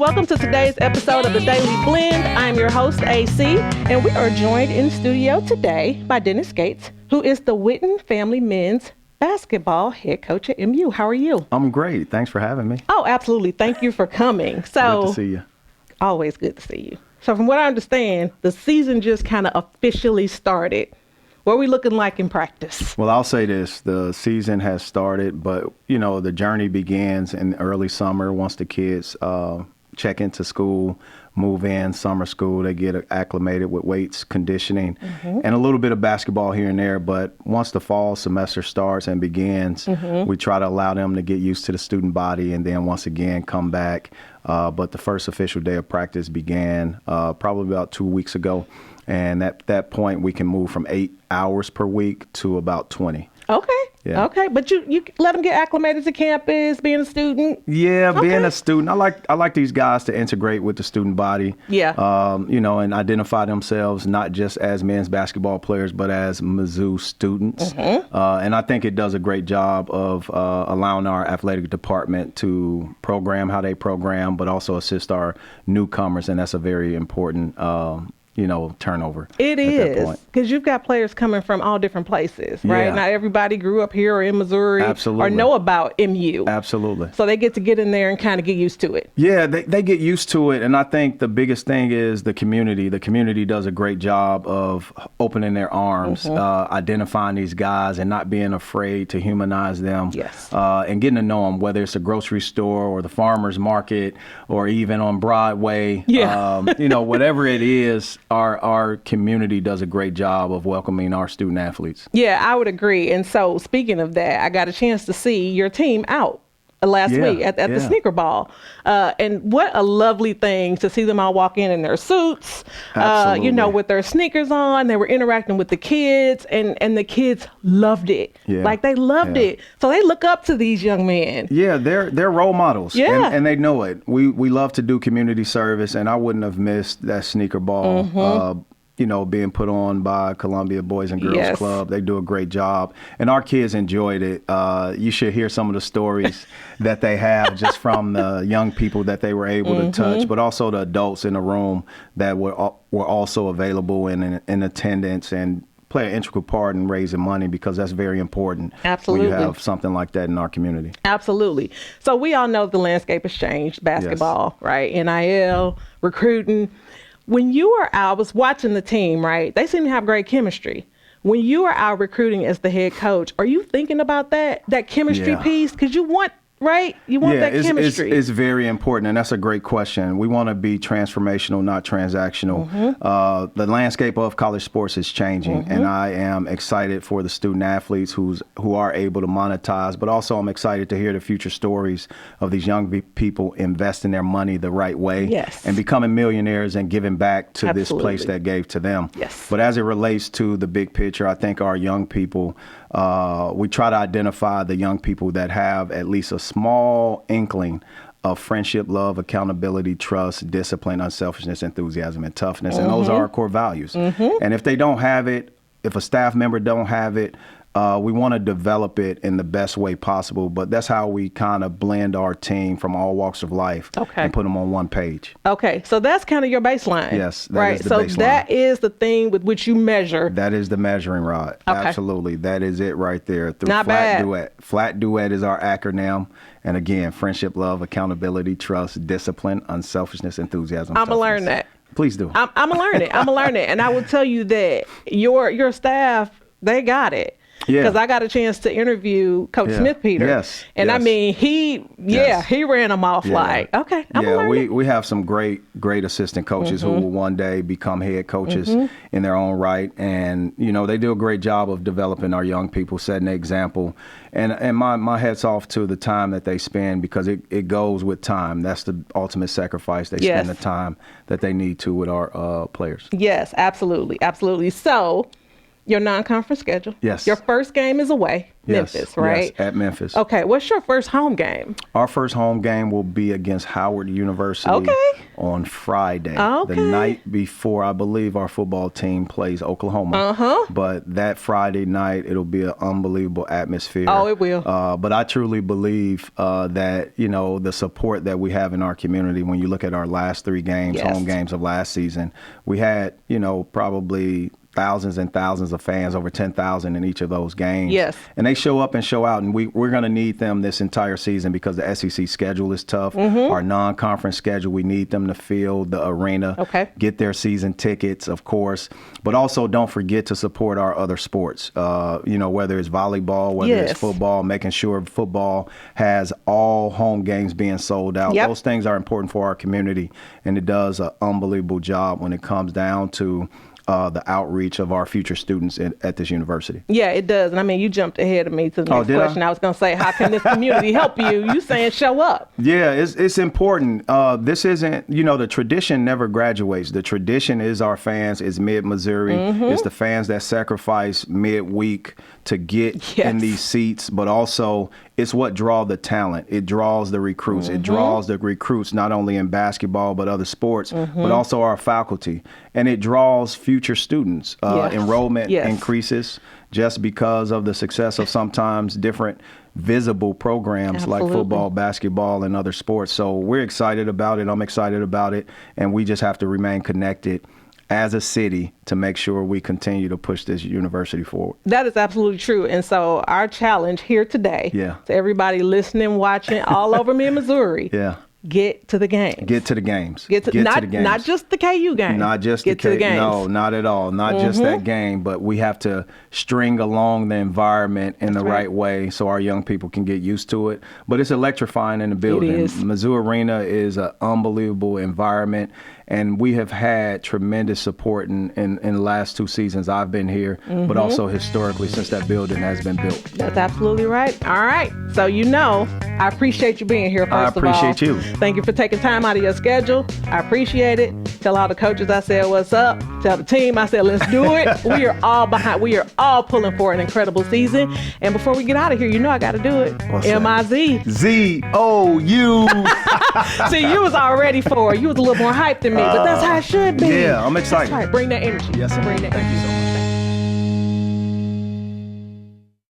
welcome to today's episode of The Daily Blend. I'm your host, AC, and we are joined in studio today by Dennis Gates, who is the Whitten family men's basketball head coach at MU. How are you? I'm great. Thanks for having me. Oh, absolutely. Thank you for coming. So, good to see you. Always good to see you. So from what I understand, the season just kind of officially started. What are we looking like in practice? Well, I'll say this. The season has started, but, the journey begins in early summer once the kids check into school, move in, summer school. They get acclimated with weights, conditioning, and a little bit of basketball here and there. But once the fall semester starts and begins, we try to allow them to get used to the student body and then once again come back. But the first official day of practice began probably about 2 weeks ago. And at that point, we can move from 8 hours per week to about 20. Okay. Yeah. Okay. But you let them get acclimated to campus, being a student? Yeah, okay. Being a student. I like these guys to integrate with the student body. Yeah. And identify themselves not just as men's basketball players, but as Mizzou students. And I think it does a great job of allowing our athletic department to program how they program, but also assist our newcomers. And that's a very important turnover. It is, because you've got players coming from all different places, right? Yeah. Not everybody grew up here or in Missouri. Absolutely. Or know about MU. Absolutely. So they get in there and kind of get used to it. Yeah, they get used to it. And I think the biggest thing is the community. The community does a great job of opening their arms, identifying these guys and not being afraid to humanize them. Yes. And getting to know them, whether it's a grocery store or the farmer's market or even on Broadway. Yeah. Whatever it is, our community does a great job of welcoming our student athletes. Yeah, I would agree. And so speaking of that, I got a chance to see your team out last week at the sneaker ball. And what a lovely thing to see them all walk in their suits, with their sneakers on. They were interacting with the kids and the kids loved it. Yeah. Like they loved it. So they look up to these young men. Yeah, they're role models. Yeah. And they know it. We love to do community service, and I wouldn't have missed that sneaker ball. Being put on by Columbia Boys and Girls Club. They do a great job. And our kids enjoyed it. You should hear some of the stories that they have just from the young people that they were able to touch, but also the adults in the room that were also available in attendance and play an integral part in raising money, because that's very important. Absolutely. When you have something like that in our community. Absolutely. So we all know the landscape has changed, basketball, right? NIL, recruiting. When you are out, I was watching the team, right? They seem to have great chemistry. When you are out recruiting as the head coach, are you thinking about that chemistry piece? Because you want that chemistry. It's very important, and that's a great question. We want to be transformational, not transactional. The landscape of college sports is changing, and I am excited for the student athletes who are able to monetize, but also I'm excited to hear the future stories of these young people investing their money the right way and becoming millionaires and giving back to this place that gave to them. Yes. But as it relates to the big picture, I think our young people, we try to identify the young people that have at least a small inkling of friendship, love, accountability, trust, discipline, unselfishness, enthusiasm, and toughness. And those are our core values. And if they don't have it, if a staff member don't have it, we want to develop it in the best way possible. But that's how we kind of blend our team from all walks of life and put them on one page. Okay. So that's kind of your baseline. Yes. Right. So baseline. That is the thing with which you measure. That is the measuring rod. Okay. Absolutely. That is it right there. Through Not Flat bad. Duet. Flat Duet is our acronym. And again, friendship, love, accountability, trust, discipline, unselfishness, enthusiasm. I'm going to learn that. Please do. I'm going to learn it. I'm going to learn it. And I will tell you that your staff, they got it. Yeah. Because I got a chance to interview Coach Smith Peter. Yes. And I mean, he ran them off like, okay, I'm gonna learn it. We have some great assistant coaches who will one day become head coaches in their own right. And, they do a great job of developing our young people, setting an example. And my hat's off to the time that they spend, because it goes with time. That's the ultimate sacrifice. They spend the time that they need to with our players. Yes, absolutely. Absolutely. So Your non-conference schedule. Yes. Your first game is away, Yes, Memphis, right? Yes, at Memphis. Okay. What's your first home game? Our first home game will be against Howard University on Friday, the night before I believe our football team plays Oklahoma. But that Friday night, it'll be an unbelievable atmosphere. Oh, it will. But I truly believe that, you know, the support that we have in our community, when you look at our last 3 games, home games of last season, we had, you know, probably thousands and thousands of fans, over 10,000 in each of those games. Yes. And they show up and show out, and we're going to need them this entire season because the SEC schedule is tough. Our non-conference schedule, we need them to fill the arena, get their season tickets, of course. But also don't forget to support our other sports, you know, whether it's volleyball, whether it's football, making sure football has all home games being sold out. Those things are important for our community, and it does an unbelievable job when it comes down to the outreach of our future students at this university. Yeah, it does. And I mean, you jumped ahead of me to the next question. I was going to say, how can this community help you? You saying show up. Yeah, it's important. This isn't, you know, the tradition never graduates. The tradition is our fans, is mid-Missouri. It's the fans that sacrifice midweek to get in these seats, but also it's what draws the talent. It draws the recruits. It draws the recruits not only in basketball but other sports, but also our faculty. And it draws future students. Enrollment increases just because of the success of sometimes different visible programs like football, basketball, and other sports. So we're excited about it. I'm excited about it. And we just have to remain connected as a city to make sure we continue to push this university forward. That is absolutely true. And so our challenge here today to everybody listening, watching all over Missouri, get to the games. Get to the games. Get to the games. Not just the KU game. Not just the games. No, not at all. Not just that game, but we have to string along the environment in the right way so our young people can get used to it. But it's electrifying in the building. It is. Mizzou Arena is an unbelievable environment, and we have had tremendous support in the last 2 seasons I've been here, but also historically since that building has been built. That's absolutely right. All right. So, you know, I appreciate you being here, first of all. I appreciate you. Thank you for taking time out of your schedule. I appreciate it. Tell all the coaches I said what's up. Tell the team I said let's do it. We are all behind. We are all pulling for an incredible season. And before we get out of here, you know I got to do it. What's M-I-Z. that? Z-O-U. See, you was all ready for it. You was a little more hyped than me, but that's how it should be. Yeah, I'm excited. That's right. Bring that energy. Yes, Bring that energy. Thank you so much.